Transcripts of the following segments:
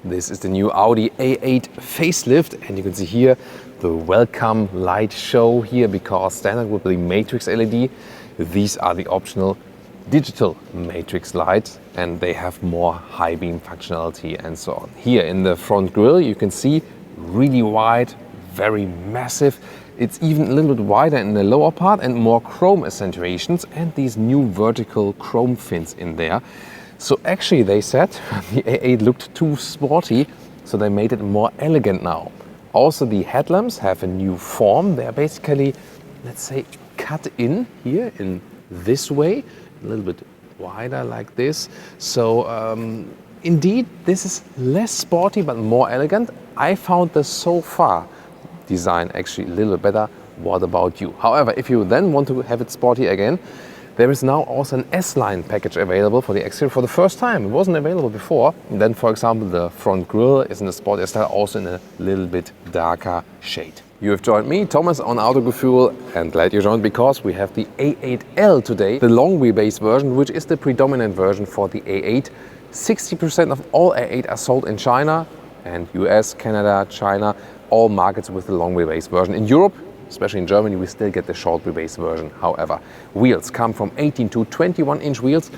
This is the new Audi A8 facelift, and you can see here the welcome light show here, because standard with the matrix LED. These are the optional digital matrix lights, and they have more high beam functionality and so on. Here in the front grille you can see really wide, very massive. It's even a little bit wider in the lower part and more chrome accentuations, and these new vertical chrome fins in there. So actually they said the A8 looked too sporty, so they made it more elegant now. Also the headlamps have a new form. They're basically, let's say, cut in here in this way, a little bit wider like this. So indeed this is less sporty but more elegant. I found the so far design actually a little bit better. What about you? However, if you then want to have it sporty again, there is now also an S-line package available for the exterior for the first time. It wasn't available before. And then, for example, the front grille is in the sporty style, also in a little bit darker shade. You have joined me, Thomas, on Autogefühl, and glad you joined because we have the A8L today, the long wheelbase version, which is the predominant version for the A8. 60% of all A8 are sold in China and US, Canada, China, all markets with the long wheelbase version. In Europe, especially in Germany, we still get the short wheelbase version. However, wheels come from 18 to 21 inch wheels.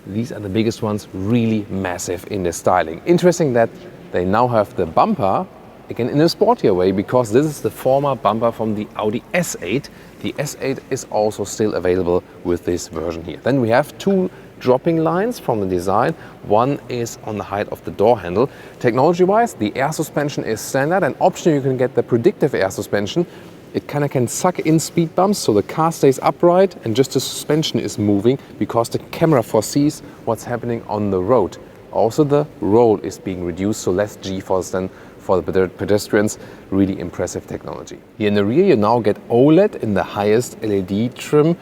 These are the biggest ones, really massive in the styling. Interesting that they now have the bumper again in a sportier way, because this is the former bumper from the Audi S8. The S8 is also still available with this version here. Then we have two dropping lines from the design. One is on the height of the door handle. Technology-wise, the air suspension is standard, and optionally you can get the predictive air suspension. It kind of can suck in speed bumps, so the car stays upright and just the suspension is moving, because the camera foresees what's happening on the road. Also the roll is being reduced, so less G-force than for the pedestrians. Really impressive technology. Here in the rear you now get OLED in the highest LED trim.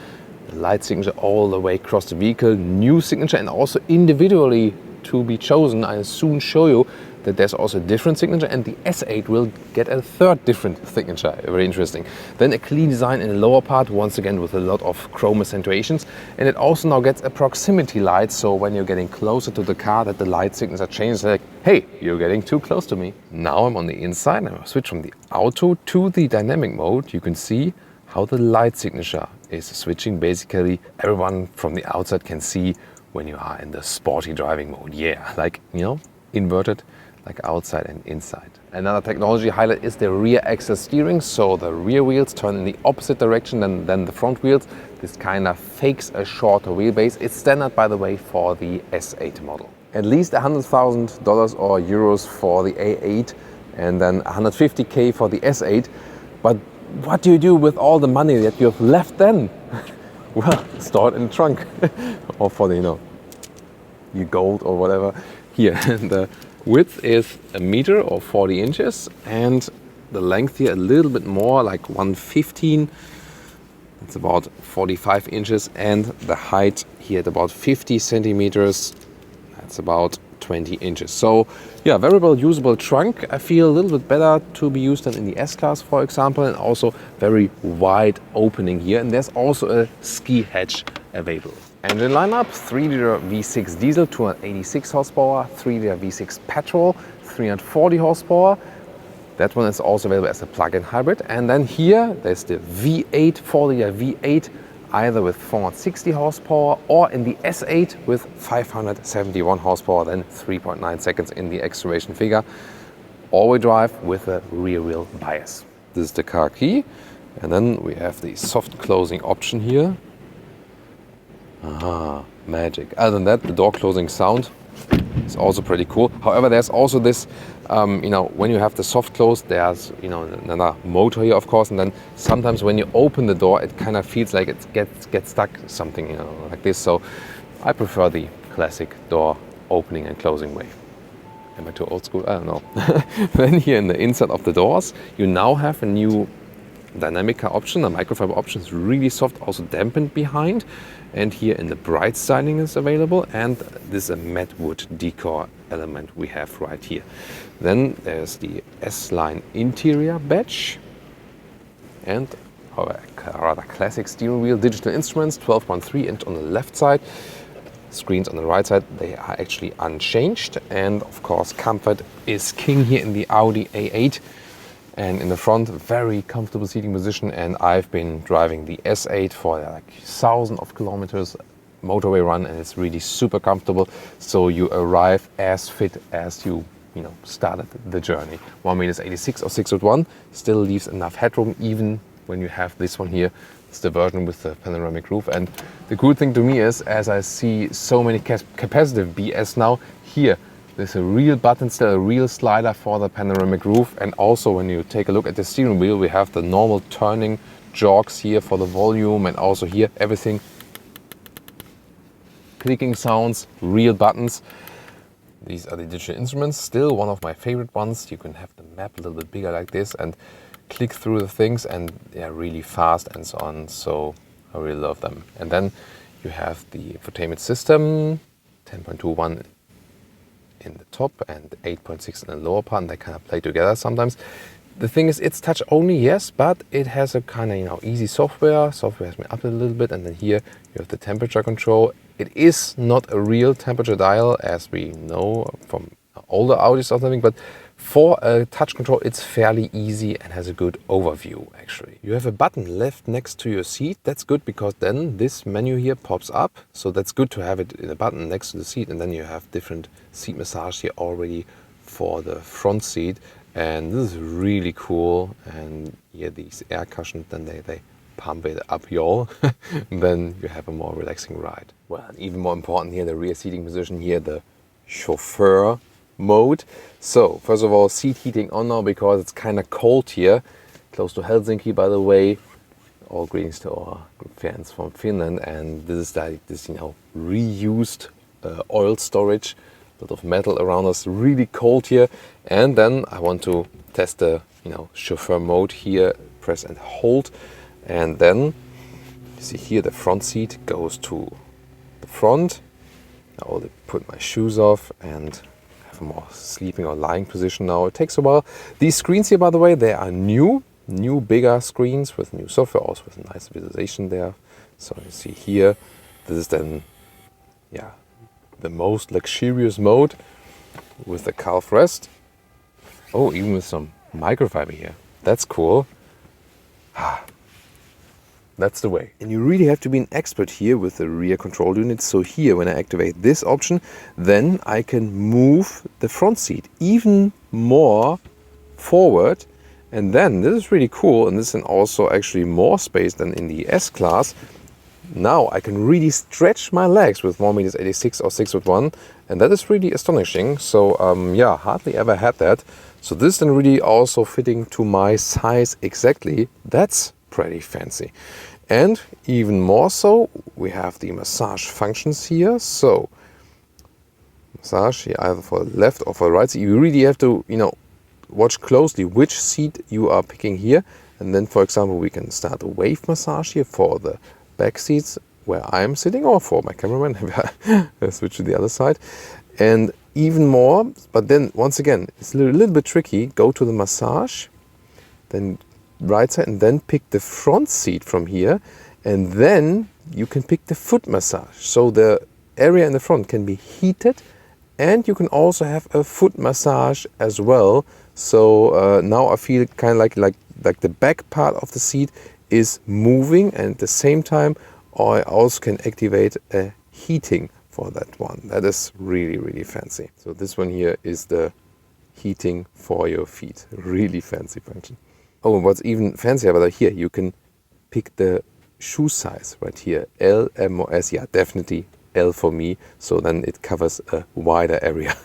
The light signature all the way across the vehicle, new signature, and also individually to be chosen. I'll soon show you that there's also a different signature, and the S8 will get a third different signature. Very interesting. Then a clean design in the lower part, once again with a lot of chrome accentuations, and it also now gets a proximity light, so when you're getting closer to the car, that the light signature changes, like, hey, you're getting too close to me. Now I'm on the inside, and I'll switch from the auto to the dynamic mode. You can see how the light signature is switching. Basically, everyone from the outside can see when you are in the sporty driving mode. Yeah, like, you know, inverted, like outside and inside. Another technology highlight is the rear axle steering, so the rear wheels turn in the opposite direction than the front wheels. This kind of fakes a shorter wheelbase. It's standard, by the way, for the S8 model. At least $100,000 or euros for the A8, and then 150K for the S8. But what do you do with all the money that you have left then? Well, store it in the trunk or for the, you know, your gold or whatever. Here, the width is a meter or 40 inches, and the length here a little bit more, like 115. It's about 45 inches, and the height here at about 50 centimeters. That's about 20 inches. So yeah, very well usable trunk. I feel a little bit better to be used than in the S-Class, for example, and also very wide opening here. And there's also a ski hatch available. Engine lineup: 3-liter V6 diesel, 286 horsepower, 3-liter V6 petrol, 340 horsepower. That one is also available as a plug-in hybrid. And then here there's the V8, 4-liter V8, either with 460 horsepower or in the S8 with 571 horsepower, then 3.9 seconds in the acceleration figure. All-wheel drive with a rear wheel bias. This is the car key, and then we have the soft closing option here. Aha, magic. Other than that, the door closing sound is also pretty cool. However, there's also this, you know, when you have the soft close, there's, you know, another motor here, of course, and then sometimes when you open the door, it kind of feels like it gets stuck, something, you know, like this. So I prefer the classic door opening and closing way. Am I too old school? I don't know. Then here in the inside of the doors, you now have a new dynamic option. The microfiber option is really soft, also dampened behind. And here in the bright styling is available, and this is a matte wood decor element we have right here. Then there's the S-line interior badge, and our rather classic steering wheel, digital instruments, 12.3 inch on the left side. screens on the right side, they are actually unchanged. And of course, comfort is king here in the Audi A8. And in the front, very comfortable seating position. And I've been driving the S8 for like thousands of kilometers motorway run, and it's really super comfortable. So you arrive as fit as you started the journey. 1.86 m or 6'1", still leaves enough headroom, even when you have this one here. It's the version with the panoramic roof. And the cool thing to me is, as I see so many capacitive BS now, here there's a real button, still a real slider for the panoramic roof. And also when you take a look at the steering wheel, we have the normal turning jogs here for the volume, and also here everything clicking sounds, real buttons. These are the digital instruments, still one of my favorite ones. You can have the map a little bit bigger like this and click through the things, and they're really fast and so on. So I really love them. And then you have the infotainment system, 10.21 in the top and 8.6 in the lower part, and they kind of play together sometimes. The thing is, it's touch only, yes, but it has a kind of easy software. Software has been updated a little bit, and then here you have the temperature control. It is not a real temperature dial, as we know from older Audis or something, but for a touch control, it's fairly easy and has a good overview, actually. You have a button left next to your seat. That's good, because then this menu here pops up. So that's good to have it in a button next to the seat, and then you have different seat massage here already for the front seat. And this is really cool. And here these air cushions, then they pump it up y'all. And then you have a more relaxing ride. Well, and even more important here, the rear seating position here, the chauffeur mode. So first of all, seat heating on now, because it's kind of cold here, close to Helsinki, by the way. All greetings to our fans from Finland. And this is like this, reused oil storage, a lot of metal around us, really cold here. And then I want to test the chauffeur mode here. Press and hold, and then you see here the front seat goes to the front. Now I'll put my shoes off and have a more sleeping or lying position now. It takes a while. These screens here, by the way, they are new bigger screens with new software, also with a nice visualization there. So you see here, this is then the most luxurious mode with the calf rest. Oh, even with some microfiber here. That's cool. That's the way. And you really have to be an expert here with the rear control unit. So here, when I activate this option, then I can move the front seat even more forward. And then this is really cool. And this is also actually more space than in the S-Class. Now I can really stretch my legs with 1.86 m or 6'1", and that is really astonishing. So hardly ever had that. So this then really also fitting to my size exactly. That's pretty fancy. And even more so, we have the massage functions here. So massage here either for the left or for the right. So you really have to, watch closely which seat you are picking here. And then, for example, we can start a wave massage here for the back seats where I'm sitting, or for my cameraman. I'll switch to the other side. And even more, but then once again, it's a little bit tricky. Go to the massage, then right side, and then pick the front seat from here. And then you can pick the foot massage. So the area in the front can be heated, and you can also have a foot massage as well. So now I feel kind of like the back part of the seat is moving, and at the same time I also can activate a heating for that one. That is really, really fancy. So this one here is the heating for your feet. Really fancy function. Oh, and what's even fancier, but here you can pick the shoe size right here. L, M or S. Yeah, definitely L for me. So then it covers a wider area.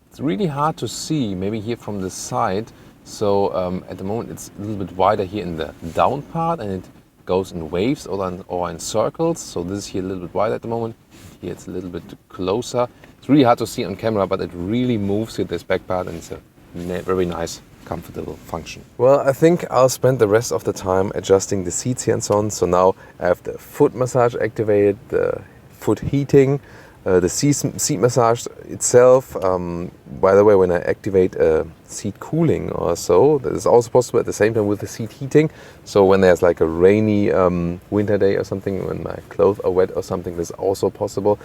It's really hard to see, maybe here from the side. So at the moment it's a little bit wider here in the down part, and it goes in waves or in circles. So this is here a little bit wider at the moment. Here it's a little bit closer. It's really hard to see on camera, but it really moves here, this back part, and it's a very nice, comfortable function. Well, I think I'll spend the rest of the time adjusting the seats here and so on. So now I have the foot massage activated, the foot heating, the seat massage itself. By the way, when I activate seat cooling or so, that is also possible at the same time with the seat heating. So when there's like a rainy winter day or something, when my clothes are wet or something, that's also possible.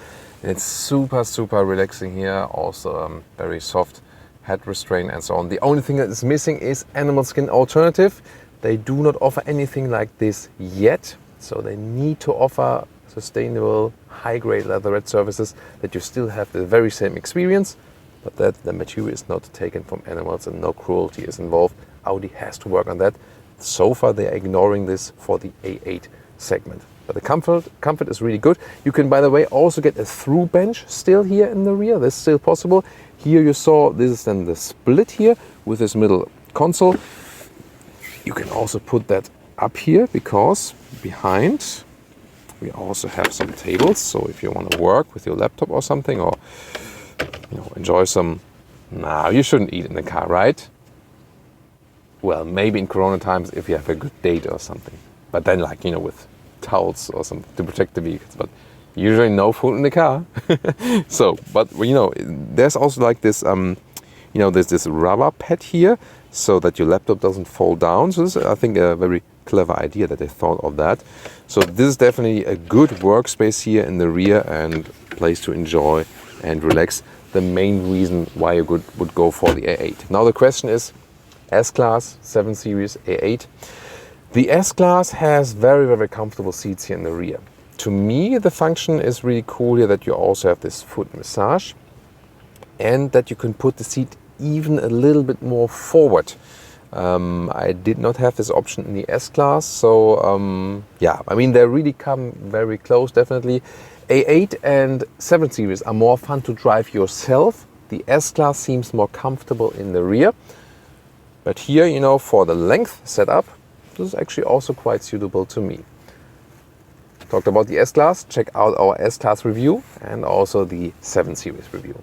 It's super, super relaxing here. Also very soft head restraint and so on. The only thing that is missing is animal skin alternative. They do not offer anything like this yet. So they need to offer sustainable, high-grade leatherette surfaces that you still have the very same experience, but that the material is not taken from animals and no cruelty is involved. Audi has to work on that. So far they are ignoring this for the A8 segment. But the comfort is really good. You can, by the way, also get a through bench still here in the rear. That's still possible. Here you saw, this is then the split here with this middle console. You can also put that up here because behind we also have some tables. So if you want to work with your laptop or something, or enjoy some, you shouldn't eat in the car, right? Well, maybe in Corona times if you have a good date or something. But then with towels or something to protect the vehicles, but usually no food in the car. So, but there's also like this, there's this rubber pad here so that your laptop doesn't fall down. So this is, I think, a very clever idea that they thought of that. So this is definitely a good workspace here in the rear and place to enjoy and relax. The main reason why you would go for the A8. Now the question is, S-Class, 7 Series, A8. The S-Class has very, very comfortable seats here in the rear. To me, the function is really cool here that you also have this foot massage and that you can put the seat even a little bit more forward. I did not have this option in the S-Class, so they really come very close, definitely. A8 and 7 Series are more fun to drive yourself. The S-Class seems more comfortable in the rear. But here, for the length setup, this is actually also quite suitable to me. Talked about the S-Class, check out our S-Class review and also the 7 Series review.